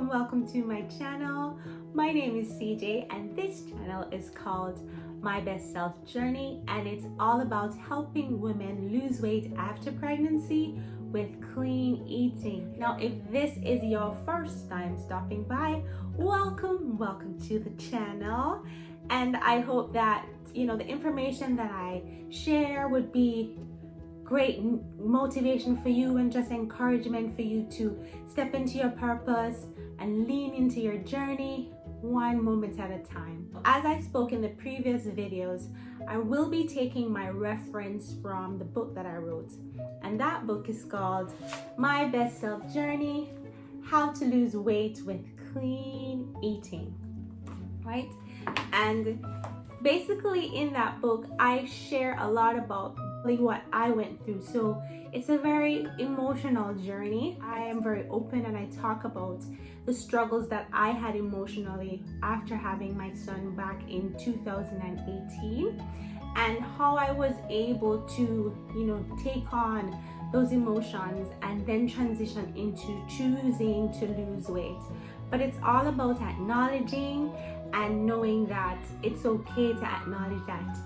welcome to my channel. My name is CJ and this channel is called My Best Self Journey, and it's all about helping women lose weight after pregnancy with clean eating. Now, if this is your first time stopping by, welcome to the channel. And I hope that, the information that I share would be great motivation for you and just encouragement for you to step into your purpose and lean into your journey one moment at a time. As I spoke in the previous videos, I will be taking my reference from the book that I wrote, and that book is called My Best Self Journey: How to Lose Weight with Clean Eating, right? And basically in that book I share a lot about what I went through. So it's a very emotional journey. I am very open and I talk about the struggles that I had emotionally after having my son back in 2018 and how I was able to, take on those emotions and then transition into choosing to lose weight. But it's all about acknowledging and knowing that it's okay to acknowledge that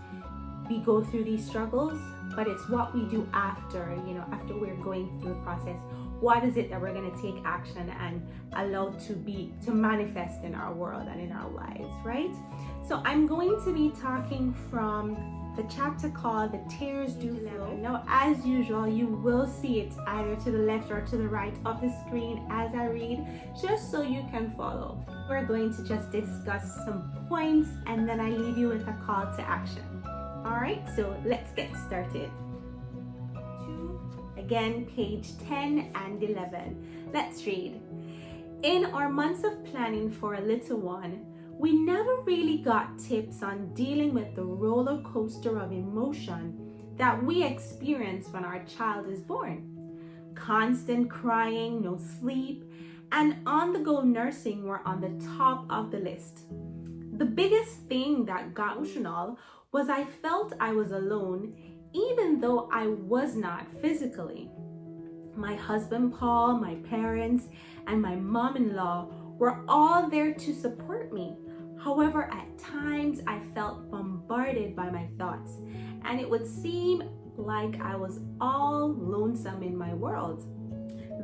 we go through these struggles, but it's what we do after, after we're going through the process. What is it that we're going to take action and allow to manifest in our world and in our lives, right? So I'm going to be talking from the chapter called The Tears Do Flow. Now, as usual, you will see it either to the left or to the right of the screen as I read, just so you can follow. We're going to just discuss some points and then I leave you with a call to action. All right, so let's get started. Again, page 10 and 11. Let's read. In our months of planning for a little one, we never really got tips on dealing with the roller coaster of emotion that we experience when our child is born. Constant crying, no sleep, and on-the-go nursing were on the top of the list. The biggest thing that got emotional was I felt I was alone, even though I was not physically. My husband Paul, my parents, and my mom-in-law were all there to support me. However, at times I felt bombarded by my thoughts, and it would seem like I was all lonesome in my world.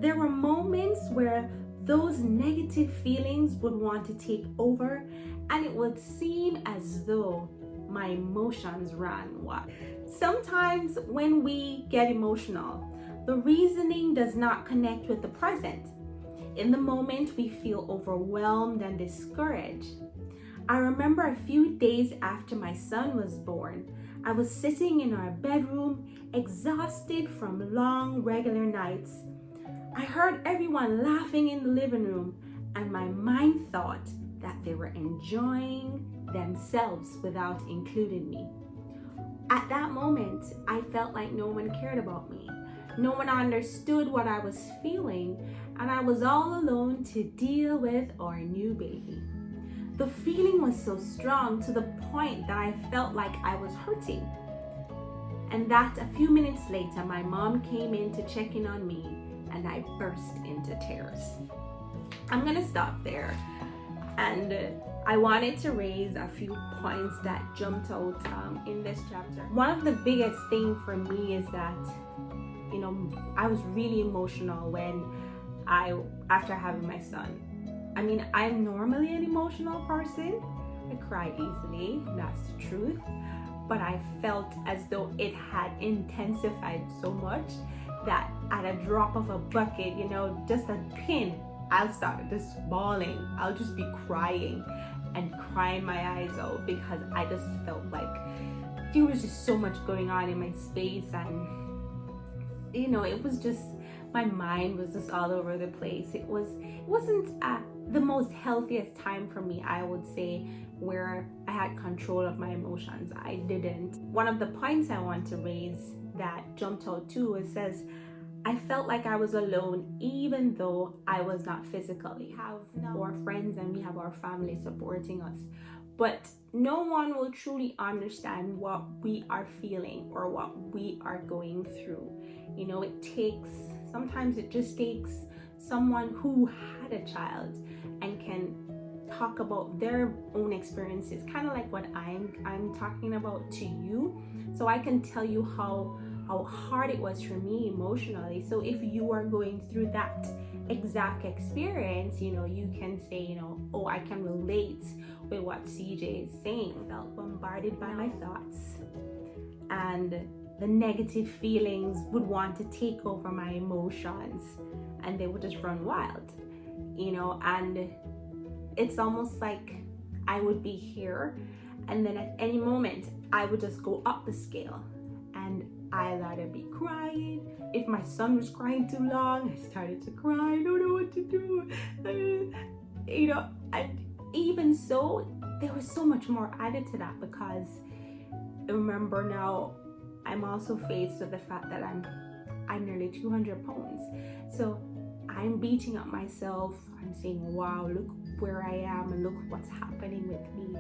There were moments where those negative feelings would want to take over, and it would seem as though my emotions ran wild. Sometimes when we get emotional, the reasoning does not connect with the present. In the moment, we feel overwhelmed and discouraged. I remember a few days after my son was born, I was sitting in our bedroom, exhausted from long, regular nights. I heard everyone laughing in the living room, and my mind thought that they were enjoying themselves without including me. At that moment, I felt like no one cared about me. No one understood what I was feeling, and I was all alone to deal with our new baby. The feeling was so strong to the point that I felt like I was hurting. And that a few minutes later, my mom came in to check in on me, and I burst into tears. I'm gonna stop there. And I wanted to raise a few points that jumped out in this chapter. One of the biggest things for me is that, I was really emotional after having my son. I mean, I'm normally an emotional person. I cry easily, that's the truth. But I felt as though it had intensified so much that at a drop of a bucket, just a pin, I'll start just bawling. I'll just be crying and crying my eyes out because I just felt like there was just so much going on in my space, and it was just, my mind was just all over the place. It wasn't the most healthiest time for me, I would say, where I had control of my emotions. I didn't. One of the points I want to raise that jumped out too, it says, I felt like I was alone even though I was not physically. We have our friends and we have our family supporting us, but no one will truly understand what we are feeling or what we are going through. Sometimes it just takes someone who had a child and can talk about their own experiences, kind of like what I'm talking about to you. So I can tell you how hard it was for me emotionally. So if you are going through that exact experience, you know, you can say, you know, oh, I can relate with what CJ is saying. I felt bombarded by my thoughts, and the negative feelings would want to take over my emotions, and they would just run wild, you know. And it's almost like I would be here, and then at any moment I would just go up the scale, and I'd either be crying. If my son was crying too long, I started to cry. I don't know what to do. You know, and even so, there was so much more added to that, because remember now, I'm also faced with the fact that I'm nearly 200 pounds. So I'm beating up myself. I'm saying, wow, look where I am and look what's happening with me.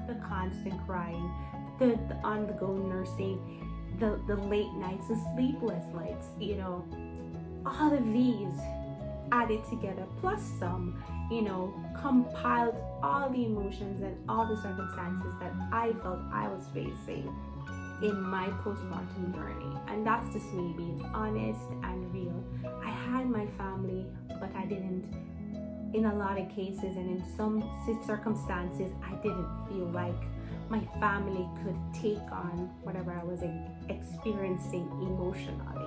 The constant crying, the on-the-go nursing, the late nights, the sleepless nights, you know, all of these added together, plus some, you know, compiled all the emotions and all the circumstances that I felt I was facing in my postpartum journey. And that's just me being honest and real. I had my family, but I didn't, in a lot of cases and in some circumstances, I didn't feel like my family could take on whatever I was experiencing emotionally.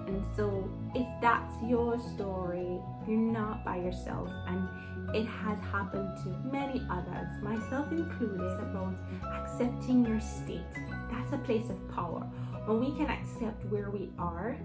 And so if that's your story, you're not by yourself, and it has happened to many others, myself included. It's about accepting your state. That's a place of power. When we can accept where we are,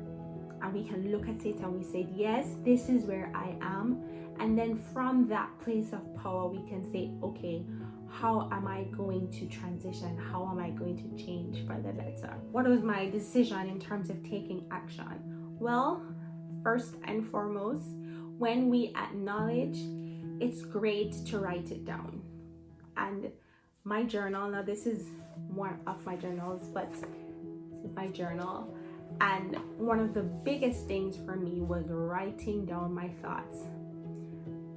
and we can look at it and we say, yes, this is where I am. And then from that place of power, we can say, okay, how am I going to transition? How am I going to change for the better? What was my decision in terms of taking action? Well, first and foremost, when we acknowledge, it's great to write it down. And my journal, now this is one of my journals, but this is my journal. And one of the biggest things for me was writing down my thoughts.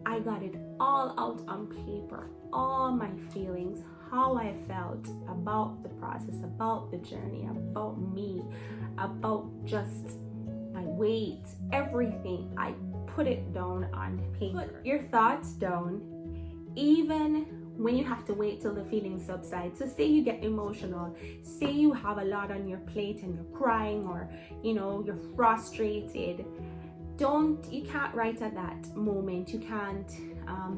I got it all out on paper, all my feelings, how I felt about the process, about the journey, about me, about just my weight, everything. I put it down on paper. Put your thoughts down, even when you have to wait till the feelings subside. So say you get emotional, say you have a lot on your plate and you're crying, or you know, you're frustrated. You can't write at that moment. You can't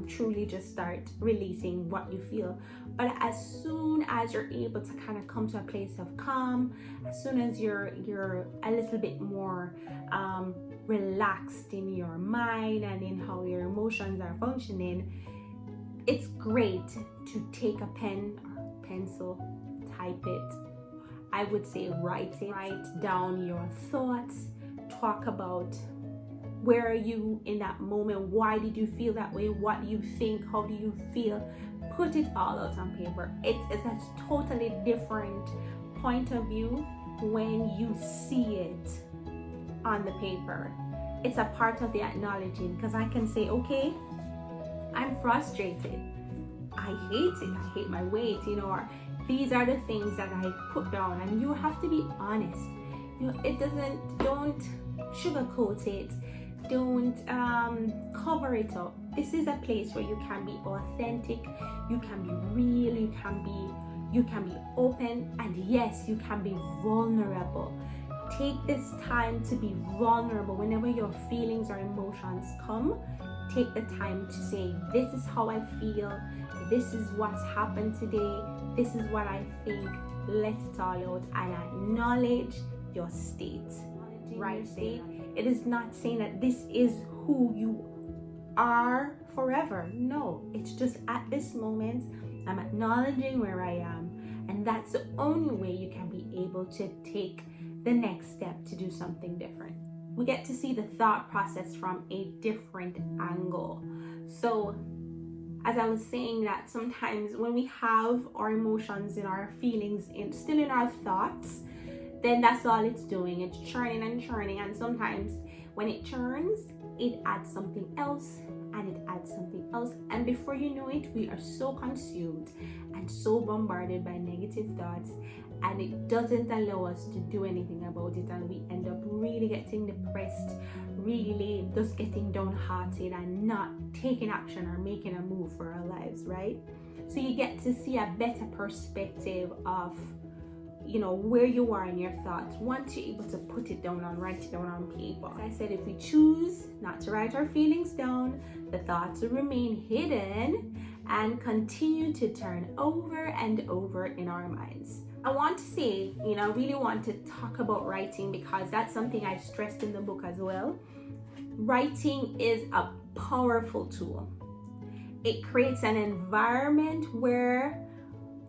truly just start releasing what you feel. But as soon as you're able to kind of come to a place of calm, as soon as you're a little bit more relaxed in your mind and in how your emotions are functioning, it's great to take a pen or pencil, type it. I would say write down your thoughts, talk about where are you in that moment, why did you feel that way, what do you think, how do you feel. Put it all out on paper. It's a totally different point of view when you see it on the paper. It's a part of the acknowledging, because I can say, okay, I'm frustrated, I hate it, I hate my weight, you know, or these are the things that I put down. And you have to be honest. You know, don't sugarcoat it, don't cover it up. This is a place where you can be authentic, you can be real, you can be open, and yes, you can be vulnerable. Take this time to be vulnerable. Whenever your feelings or emotions come, take the time to say, this is how I feel, this is what's happened today, this is what I think. Let it all out and acknowledge your state. Right state. It is not saying that this is who you are forever. No, it's just at this moment, I'm acknowledging where I am, and that's the only way you can be able to take the next step to do something different. We get to see the thought process from a different angle. So as I was saying, that sometimes when we have our emotions and our feelings still in our thoughts, then that's all it's doing. It's churning and churning. And sometimes When it churns, it adds something else, and it adds something else, and before you know it, we are so consumed and so bombarded by negative thoughts, and it doesn't allow us to do anything about it, and we end up really getting depressed, really just getting downhearted and not taking action or making a move for our lives, right? So you get to see a better perspective of, you know, where you are in your thoughts once you're able to put it down and write it down on paper. As I said, if we choose not to write our feelings down, the thoughts will remain hidden and continue to turn over and over in our minds. I want to say, you know, I really want to talk about writing because that's something I stressed in the book as well. Writing is a powerful tool. It creates an environment where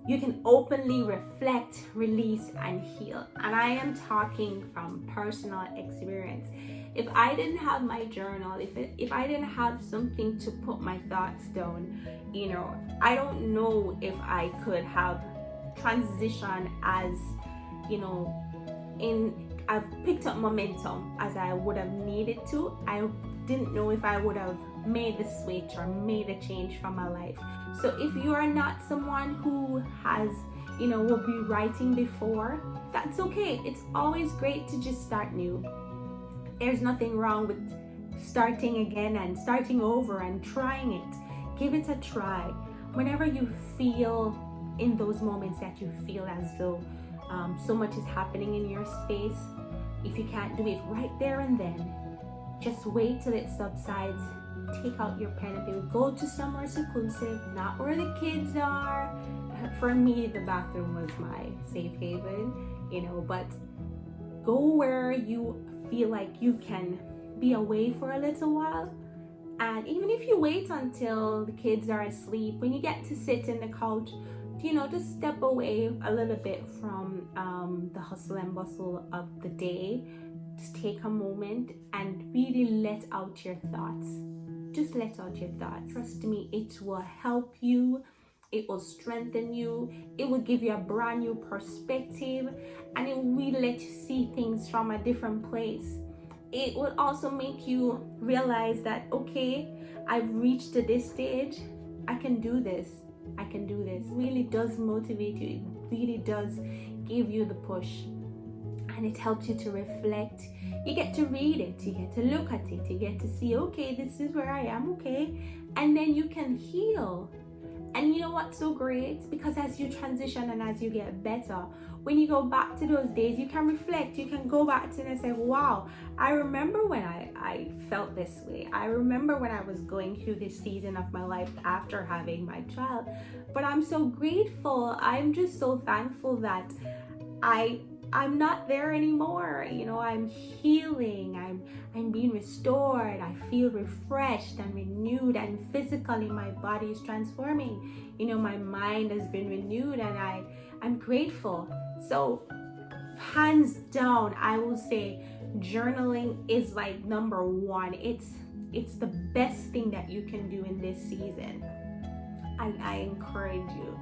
you can openly reflect, release, and heal. And I am talking from personal experience. If I didn't have my journal, if I didn't have something to put my thoughts down, you know, I don't know if I could have transitioned as, you know, I've picked up momentum as I would have needed to. I didn't know if I would have made the switch or made a change from my life. So if you are not someone who has, you know, will be writing before, that's okay. It's always great to just start new. There's nothing wrong with starting again and starting over and trying it. Give it a try. Whenever you feel in those moments that you feel as though so much is happening in your space, if you can't do it right there and then, just wait till it subsides. Take out your pen and paper, go to somewhere seclusive, not where the kids are. For me, the bathroom was my safe haven, you know, but go where you feel like you can be away for a little while. And even if you wait until the kids are asleep, when you get to sit in the couch, you know, just step away a little bit from the hustle and bustle of the day. Just take a moment and really let out your thoughts. Just let out your thoughts. Trust me, it will help you. It will strengthen you. It will give you a brand new perspective, and it will really let you see things from a different place. It will also make you realize that, okay, I've reached to this stage. I can do this. I can do this. It really does motivate you. It really does give you the push. And it helps you to reflect. You get to read it, you get to look at it, you get to see, okay, this is where I am, okay, and then you can heal. And you know what's so great? Because as you transition and as you get better, when you go back to those days, you can reflect, you can go back to it and say, wow, I remember when I felt this way. I remember when I was going through this season of my life after having my child. But I'm so grateful. I'm just so thankful that I'm not there anymore. You know, I'm healing, I'm being restored, I feel refreshed and renewed, and physically my body is transforming. You know, my mind has been renewed, and I'm grateful. So hands down, I will say journaling is like number one. It's the best thing that you can do in this season. And I encourage you.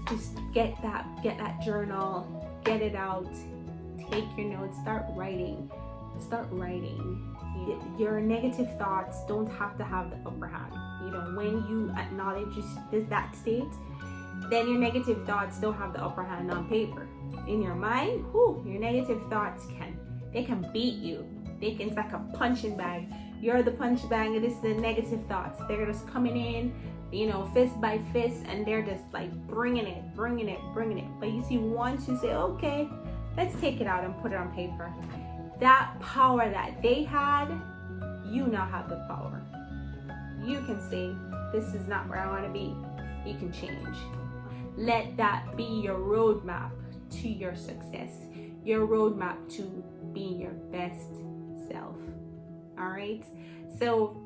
Just get that journal, get it out, take your notes, start writing. Your negative thoughts don't have to have the upper hand. You know, when you acknowledge that state, then your negative thoughts don't have the upper hand on paper. In your mind, your negative thoughts can beat you. It's like a punching bag. You're the punch bag, and this is the negative thoughts. They're just coming in, you know, fist by fist, and they're just like bringing it. But you see, once you say, okay, let's take it out and put it on paper, that power that they had, you now have the power. You can say, this is not where I want to be. You can change. Let that be your roadmap to your success, your roadmap to being your best self. All right. So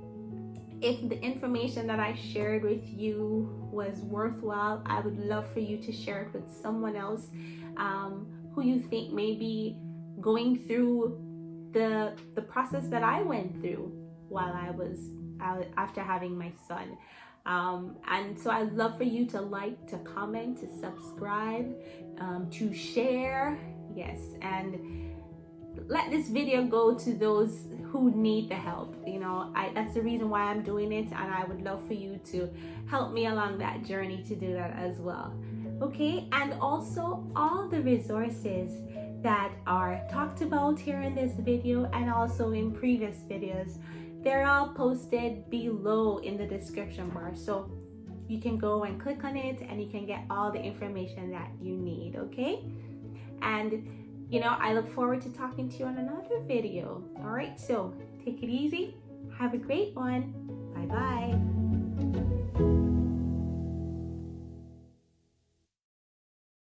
if the information that I shared with you was worthwhile, I would love for you to share it with someone else who you think may be going through the process that I went through while I was after having my son. And so I'd love for you to like, to comment, to subscribe, to share. Yes. And let this video go to those who need the help. You know, that's the reason why I'm doing it, and I would love for you to help me along that journey to do that as well. Okay, and also all the resources that are talked about here in this video and also in previous videos, they're all posted below in the description bar, so you can go and click on it and you can get all the information that you need. Okay, and you know, I look forward to talking to you on another video. All right, so take it easy, have a great one. Bye bye.